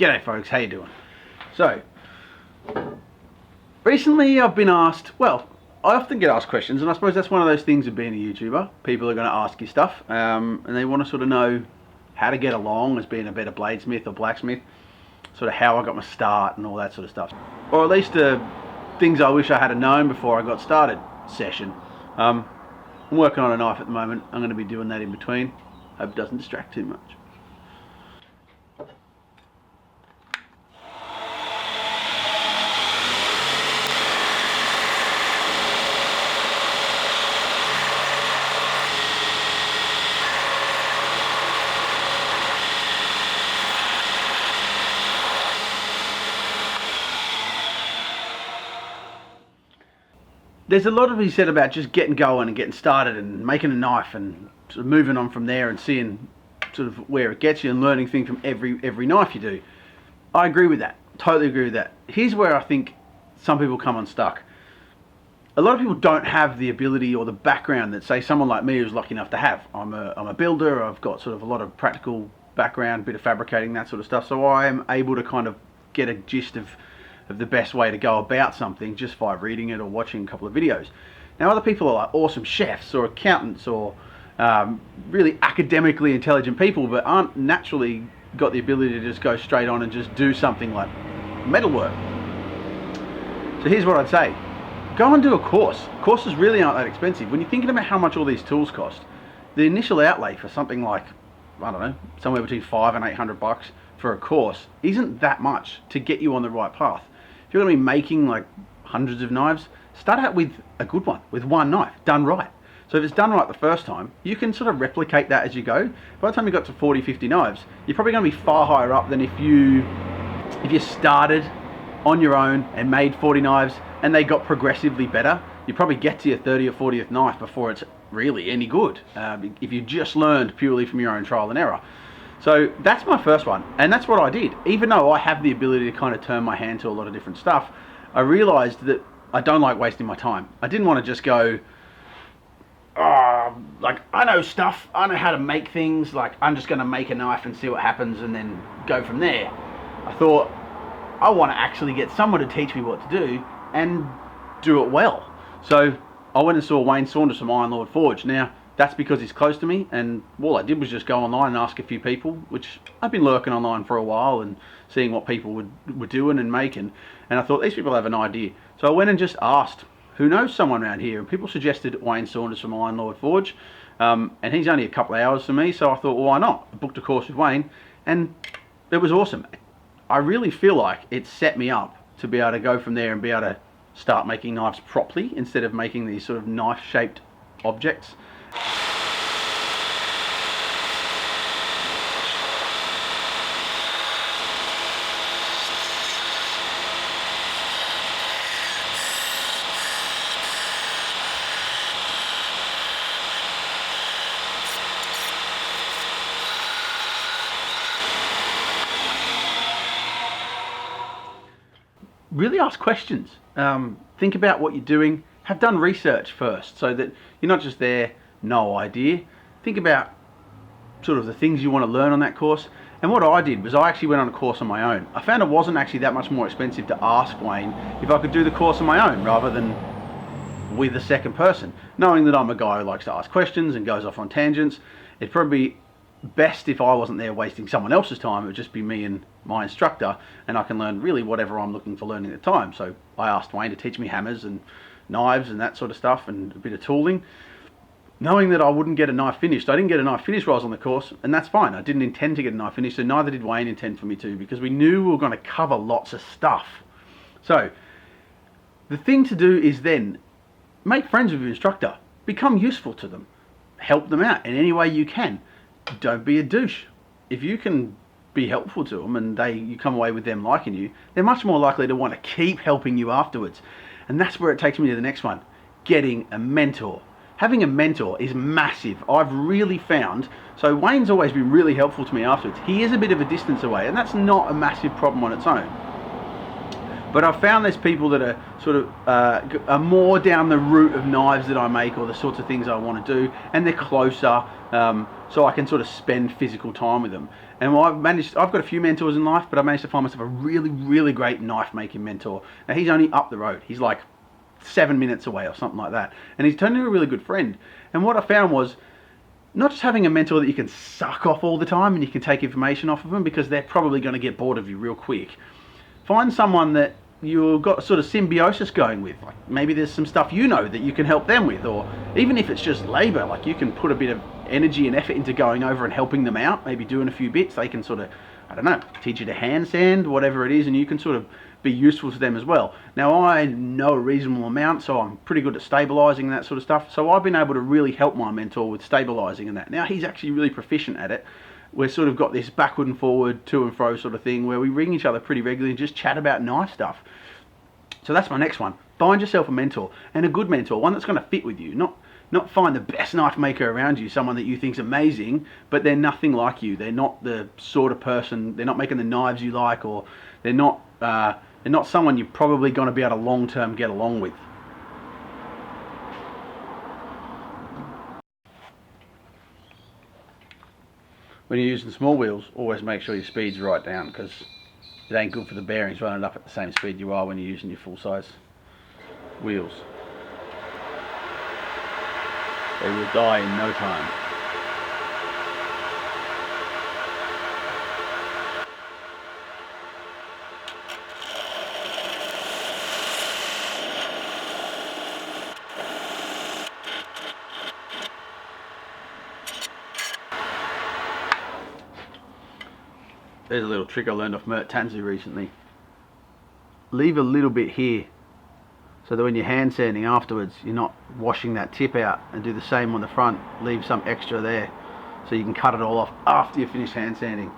G'day folks, how you doing? So, recently I've been asked, well, I often get asked questions, and I suppose that's one of those things of being a YouTuber. People are going to ask you stuff, and they want to sort of know how to get along as being a better bladesmith or blacksmith, sort of how I got my start and all that sort of stuff. Or at least things I wish I had known before I got started session. I'm working on a knife at the moment. I'm going to be doing that in between. Hope it doesn't distract too much. There's a lot to be said about just getting going and getting started and making a knife and sort of moving on from there and seeing sort of where it gets you and learning things from every knife you do. I agree with that. Totally agree with that. Here's where I think some people come unstuck. A lot of people don't have the ability or the background that, say, someone like me who's lucky enough to have. I'm a builder. I've got sort of a lot of practical background, bit of fabricating, that sort of stuff. So I am able to kind of get a gist of the best way to go about something just by reading it or watching a couple of videos. Now other people are like awesome chefs or accountants or really academically intelligent people, but aren't naturally got the ability to just go straight on and just do something like metalwork. So here's what I'd say. Go and do a course. Courses really aren't that expensive. When you're thinking about how much all these tools cost, the initial outlay for something like, I don't know, somewhere between $500 and $800 for a course isn't that much to get you on the right path. If you're going to be making like hundreds of knives, start out with a good one, with one knife, done right. So if it's done right the first time, you can sort of replicate that as you go. By the time you got to 40, 50 knives, you're probably going to be far higher up than if you started on your own and made 40 knives and they got progressively better. You probably get to your 30 or 40th knife before it's really any good, if you just learned purely from your own trial and error. So that's my first one, and that's what I did. Even though I have the ability to kind of turn my hand to a lot of different stuff, I realized that I don't like wasting my time. I didn't want to just go, like, I know stuff, I know how to make things, like I'm just going to make a knife and see what happens and then go from there. I thought, I want to actually get someone to teach me what to do and do it well. So I went and saw Wayne Saunders from Iron Lord Forge. Now, that's because he's close to me, and all I did was just go online and ask a few people, which I've been lurking online for a while and seeing what people were doing and making, and I thought these people have an idea. So I went and just asked, who knows someone around here? And people suggested Wayne Saunders from Iron Lord Forge, and he's only a couple of hours from me, so I thought, well, why not? I booked a course with Wayne, and it was awesome. I really feel like it set me up to be able to go from there and be able to start making knives properly instead of making these sort of knife-shaped objects. Really ask questions. Think about what you're doing. Have done research first so that you're not just there, no idea. Think about sort of the things you want to learn on that course. And what I did was I actually went on a course on my own. I found it wasn't actually that much more expensive to ask Wayne if I could do the course on my own rather than with a second person. Knowing that I'm a guy who likes to ask questions and goes off on tangents, it'd probably be best if I wasn't there wasting someone else's time. It would just be me and my instructor, and I can learn really whatever I'm looking for learning at the time. So I asked Wayne to teach me hammers and knives and that sort of stuff and a bit of tooling, knowing that I wouldn't get a knife finished. I didn't get a knife finished while I was on the course, and that's fine. I didn't intend to get a knife finished, so neither did Wayne intend for me to, because we knew we were going to cover lots of stuff. So the thing to do is then make friends with your instructor, become useful to them, help them out in any way you can. Don't be a douche. If you can be helpful to them and you come away with them liking you, they're much more likely to want to keep helping you afterwards. And that's where it takes me to the next one, getting a mentor. Having a mentor is massive. I've really found, so Wayne's always been really helpful to me afterwards. He is a bit of a distance away, and that's not a massive problem on its own. But I've found there's people that are sort of are more down the route of knives that I make, or the sorts of things I want to do, and they're closer, so I can sort of spend physical time with them. And I've got a few mentors in life, but I managed to find myself a really, really great knife making mentor. Now he's only up the road. He's like 7 minutes away or something like that, and he's turned into a really good friend. And what I found was, not just having a mentor that you can suck off all the time and you can take information off of them, because they're probably going to get bored of you real quick. Find someone that you've got sort of symbiosis going with. Like maybe there's some stuff you know that you can help them with, or even if it's just labor, like you can put a bit of energy and effort into going over and helping them out, maybe doing a few bits. They can sort of, I don't know, teach you to hand sand, whatever it is, and you can sort of be useful to them as well. Now I know a reasonable amount, so I'm pretty good at stabilizing and that sort of stuff, so I've been able to really help my mentor with stabilizing and that. Now he's actually really proficient at it. We've sort of got this backward and forward, to and fro sort of thing, where we ring each other pretty regularly and just chat about knife stuff. So that's my next one. Find yourself a mentor, and a good mentor, one that's going to fit with you. Not find the best knife maker around you, someone that you think's amazing, but they're nothing like you. They're not the sort of person, they're not making the knives you like, or they're not someone you're probably going to be able to long-term get along with. When you're using small wheels, always make sure your speed's right down, because it ain't good for the bearings running up at the same speed you are when you're using your full-size wheels. They will die in no time. There's a little trick I learned off Mert Tanzu recently. Leave a little bit here, so that when you're hand sanding afterwards, you're not washing that tip out, and do the same on the front. Leave some extra there, so you can cut it all off after you finish hand sanding.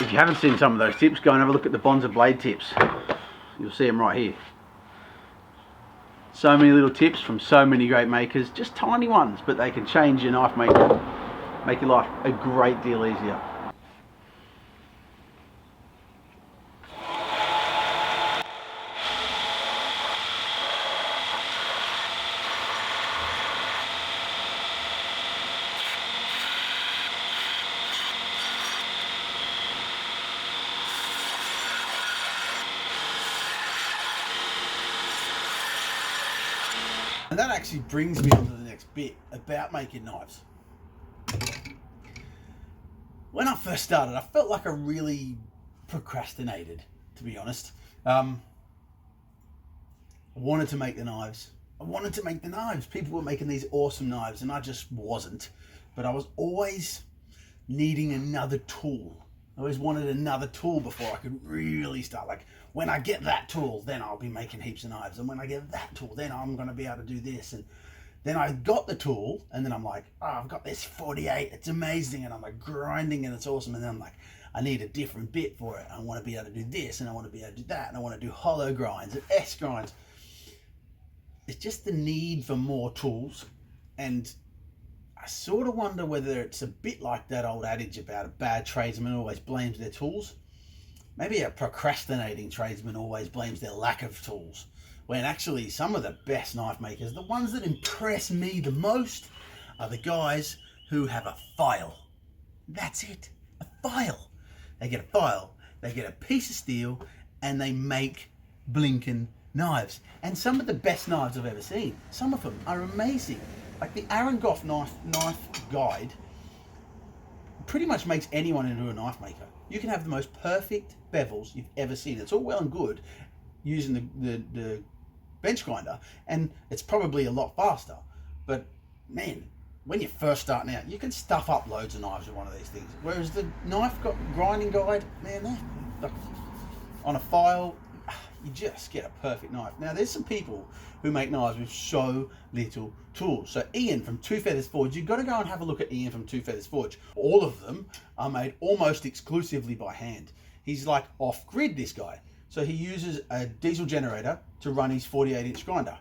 If you haven't seen some of those tips, go and have a look at the Bonza blade tips. You'll see them right here. So many little tips from so many great makers, just tiny ones, but they can change your knife making. Make your life a great deal easier. And that actually brings me on to the next bit about making knives. When I first started, I felt like I really procrastinated, to be honest. I wanted to make the knives. People were making these awesome knives, and I just wasn't. But I was always needing another tool. I always wanted another tool before I could really start. Like, when I get that tool, then I'll be making heaps of knives. And when I get that tool, then I'm going to be able to do this. And then I got the tool, and then I'm like, oh, I've got this 48, it's amazing, and I'm like grinding, and it's awesome, and then I'm like, I need a different bit for it. I want to be able to do this, and I want to be able to do that, and I want to do hollow grinds and S grinds. It's just the need for more tools, and I sort of wonder whether it's a bit like that old adage about a bad tradesman always blames their tools. Maybe a procrastinating tradesman always blames their lack of tools. When actually some of the best knife makers, the ones that impress me the most, are the guys who have a file. That's it, a file. They get a file, they get a piece of steel, and they make blinking knives. And some of the best knives I've ever seen, some of them are amazing. Like the Aaron Goff knife guide pretty much makes anyone into a knife maker. You can have the most perfect bevels you've ever seen. It's all well and good using the bench grinder, and it's probably a lot faster, but man, when you're first starting out, you can stuff up loads of knives with one of these things, whereas the grinding guide, man, like, on a file, you just get a perfect knife. Now there's some people who make knives with so little tools. So Ian from Two Feathers Forge, you've got to go and have a look at Ian from Two Feathers Forge. All of them are made almost exclusively by hand. He's like off-grid, this guy. So he uses a diesel generator to run his 48-inch grinder.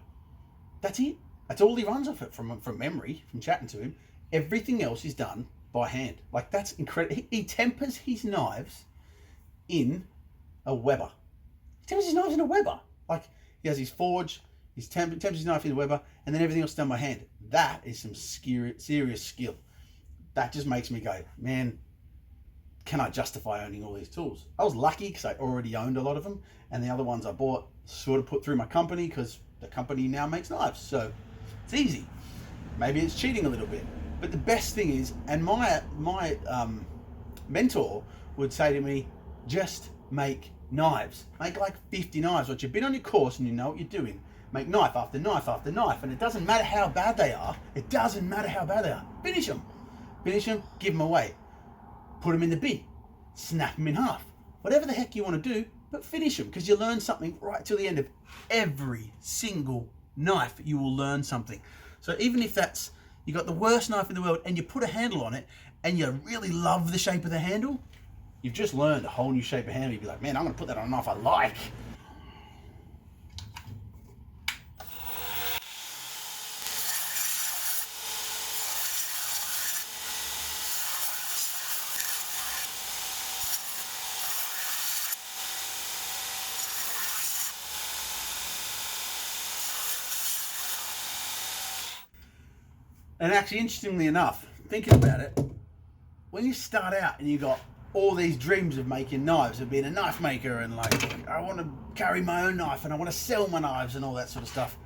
That's it. That's all he runs off it from memory, from chatting to him. Everything else is done by hand. Like, that's incredible. He tempers his knives in a Weber. He tempers his knives in a Weber. Like, he has his forge, he tempers his knife in a Weber, and then everything else done by hand. That is some serious skill. That just makes me go, man, can I justify owning all these tools? I was lucky because I already owned a lot of them, and the other ones I bought sort of put through my company because the company now makes knives, so it's easy. Maybe it's cheating a little bit, but the best thing is, and my mentor would say to me, just make knives. Make like 50 knives. Once you've been on your course and you know what you're doing, make knife after knife after knife, and it doesn't matter how bad they are. It doesn't matter how bad they are. Finish them, give them away, put them in the bin, snap them in half, whatever the heck you want to do, but finish them, because you learn something right till the end of every single knife. You will learn something. So even if that's, you got the worst knife in the world and you put a handle on it and you really love the shape of the handle, you've just learned a whole new shape of handle. You'd be like, man, I'm going to put that on a knife I like. And actually, interestingly enough, thinking about it, when you start out and you got all these dreams of making knives, of being a knife maker, and like, I want to carry my own knife and I want to sell my knives and all that sort of stuff,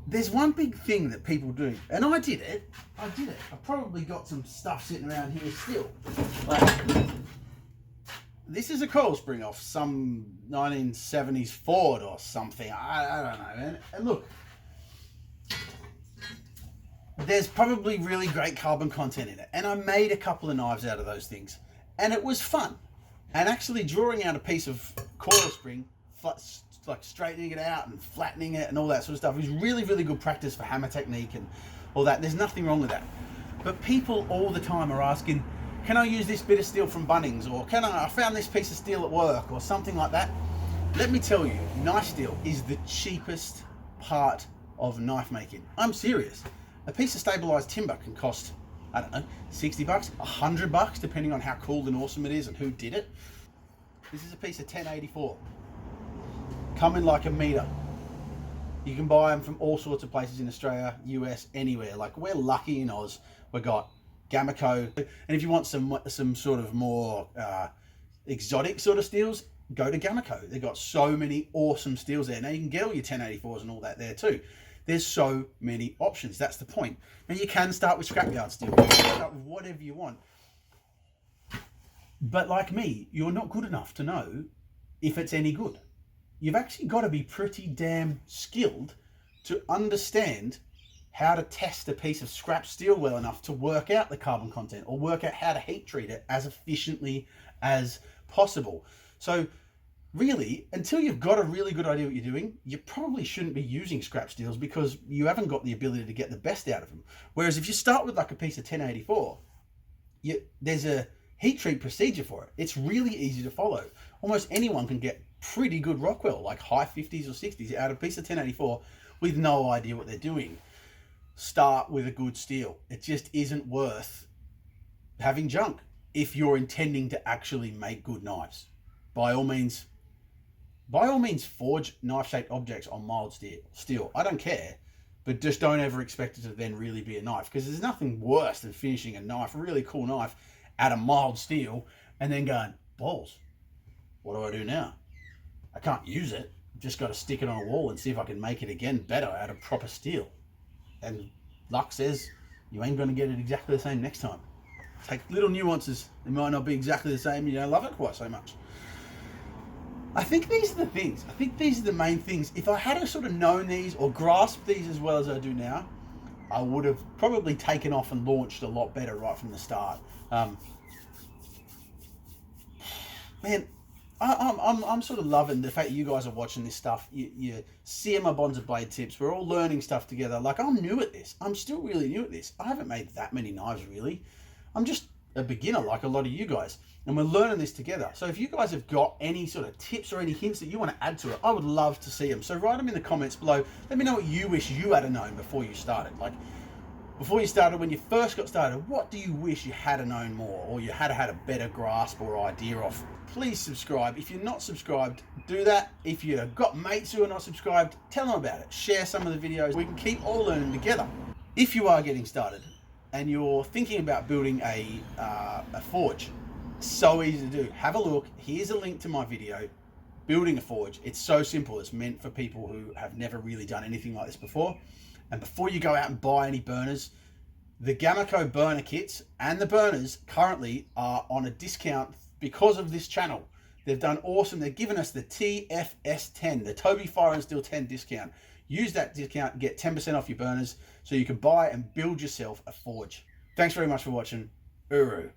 there's one big thing that people do, and I did it. I probably got some stuff sitting around here still. Like, this is a coil spring off some 1970s Ford or something. I don't know, man. And look, there's probably really great carbon content in it, and I made a couple of knives out of those things, and it was fun. And actually drawing out a piece of coil spring, like straightening it out and flattening it and all that sort of stuff, is really good practice for hammer technique and all that. There's nothing wrong with that. But people all the time are asking, can I use this bit of steel from Bunnings, or I found this piece of steel at work, or something like that. Let me tell you, knife steel is the cheapest part of knife making. I'm serious. A piece of stabilized timber can cost, I don't know, 60 bucks, 100 bucks, depending on how cool and awesome it is and who did it. This is a piece of 1084. Come in like a meter. You can buy them from all sorts of places in Australia, US, anywhere. Like, we're lucky in Oz. We got Gameco. And if you want some sort of more exotic sort of steels, go to Gameco. They've got so many awesome steels there. Now you can get all your 1084s and all that there too. There's so many options. That's the point. Now you can start with scrapyard steel. You can start with whatever you want. But like me, you're not good enough to know if it's any good. You've actually got to be pretty damn skilled to understand how to test a piece of scrap steel well enough to work out the carbon content, or work out how to heat treat it as efficiently as possible. So really, until you've got a really good idea what you're doing, you probably shouldn't be using scrap steels, because you haven't got the ability to get the best out of them. Whereas if you start with like a piece of 1084, there's a heat treat procedure for it. It's really easy to follow. Almost anyone can get pretty good Rockwell, like high 50s or 60s, out of a piece of 1084 with no idea what they're doing. Start with a good steel. It just isn't worth having junk if you're intending to actually make good knives. By all means, forge knife-shaped objects on mild steel. I don't care, but just don't ever expect it to then really be a knife, because there's nothing worse than finishing a knife, a really cool knife, out of mild steel, and then going, balls, what do I do now? I can't use it. I've just got to stick it on a wall and see if I can make it again better out of proper steel. And luck says you ain't going to get it exactly the same next time. Take little nuances. They might not be exactly the same, and you don't love it quite so much. I think these are the things. I think these are the main things. If I had sort of known these or grasped these as well as I do now, I would have probably taken off and launched a lot better right from the start. Man, I'm sort of loving the fact that you guys are watching this stuff. You see my Bonds of Blade tips. We're all learning stuff together. Like, I'm new at this. I'm still really new at this. I haven't made that many knives, really. I'm just a beginner like a lot of you guys. And we're learning this together. So if you guys have got any sort of tips or any hints that you want to add to it, I would love to see them. So write them in the comments below. Let me know what you wish you had known before you started. Like, before you started, when you first got started, what do you wish you had known more, or you had a better grasp or idea of? please subscribe. If you're not subscribed, do that. If you've got mates who are not subscribed, tell them about it. Share some of the videos. We can keep all learning together. If you are getting started and you're thinking about building a forge, so easy to do. Have a look. Here's a link to my video, Building a Forge. It's so simple. It's meant for people who have never really done anything like this before. And before you go out and buy any burners, the Gameco burner kits and the burners currently are on a discount because of this channel. They've done awesome. They've given us the TFS10, the Toby Fire and Steel 10 discount. Use that discount and get 10% off your burners so you can buy and build yourself a forge. Thanks very much for watching. Uru.